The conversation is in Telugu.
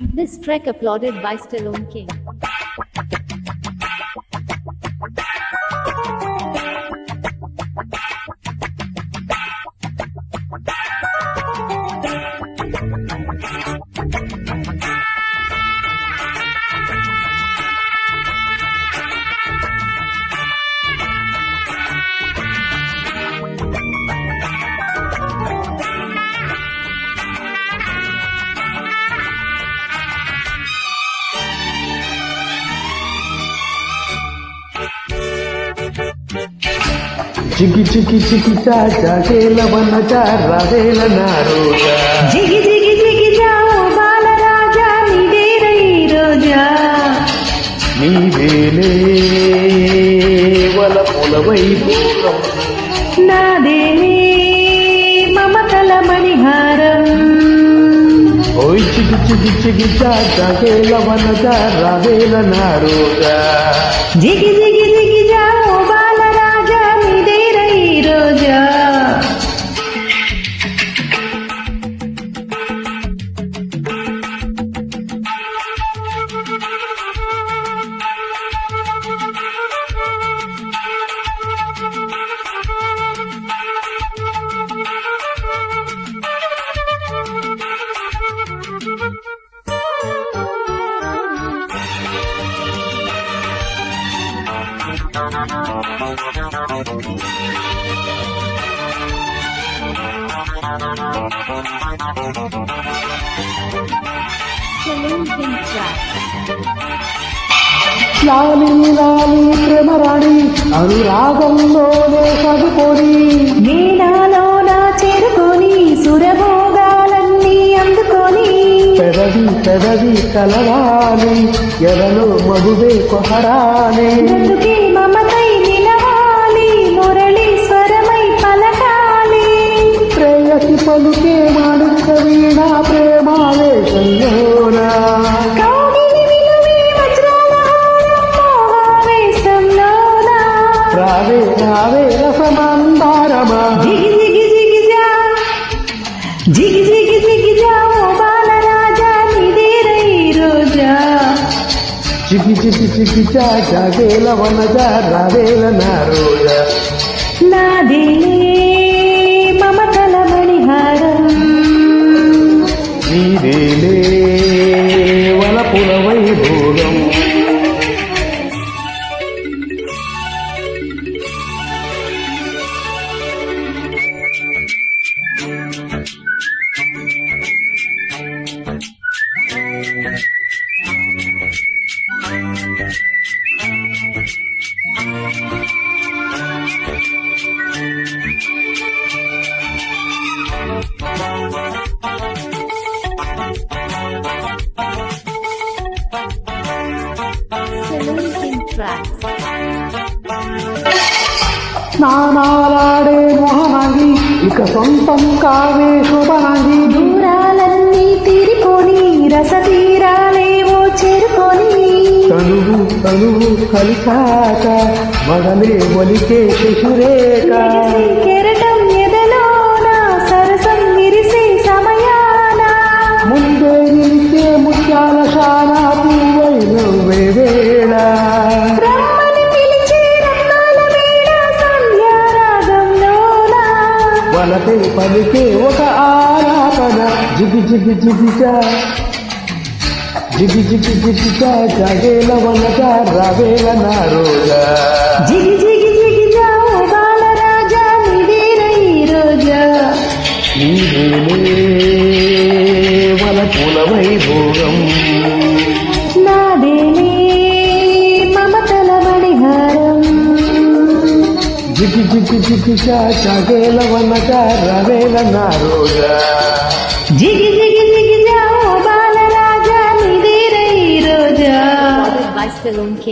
This track applauded by Stallone King. చికి చికి చికి చాచా కేలవన చారవేల నారోజా జిగి జిగి జిగి జాओ బాలరాజా నీదేరై రోజా నీవేలే వలపులవై పూరం నాదేలే మమతల మణిహారం ఓయ్ చికి చికి చికి చాచా కేలవన చారవేల నారోజా జిగి జిగి జిగి జాओ బాలరాజా నీదేరై రోజా Stallone King track. లాలి లాలి ప్రేమరాణి అనురాగంలోనే చదువుకొని నీనాలోన చేరుకొని సురభోగాలన్నీ అందుకొని పెదవి పెదవి కలవాలి ఎదలో మగువే కొహరాలి బ్రతుకే మమతై నిలవాలి మురళి స్వరమై పలకాలి ప్రేయసి పలుకే మాణిక్య వీణ ప్రేమావేశంలోనా కౌగిలి విలువే వజ్రాల హారం మోహావేశంలోన రావే రావే రసమందారమా జిగి జిగి జిగి జా జిగి జిగి జిగి జా ఓ బాలరాజా నీదేరై రోజా చికి చికి చికి చాచా కేలవన చారవేల నారోజా నాదేలే మమతల మణిహారం నీదేలే వలపుల వైభోగం Stallone King tracks. స్నానాలాడే మొహనాగి ఇక సొంతం కావే శుభనాగి దూరాలన్నీ తీరిపోని రసతీరాలేవో చేరుకొని తనువు తనువు కలిసాక మగలే ఒలికే శశురేఖ మెరిసే కెరటం ఎదలోన సరసం విరిసే సమయాన ముందే నిలిచే ముత్యాల శానా పువ్వైన వేళ రమ్మని పిలిచే రత్నాల వీణ సంధ్యారాగంలోన వలపే పలికే ఒక ఆరాధన జిగి జిగి జిగిజా జిగి జిగి జిగిజా జగేల వనజ రవేల నారోజా జిగి జిగి జిగి జా ఓ బాలరాజా నీదేరై రోజా నీవేలే వలపుల వైభోగం నాదేలే మమతల మణిహారం జిగి జిగి జిగిజా జగేల వనజ రవేల నారోజా జిగి జిగి జిగి జా ఓ బాలరాజా నీదేరై రోజా Applauded by Stallone King.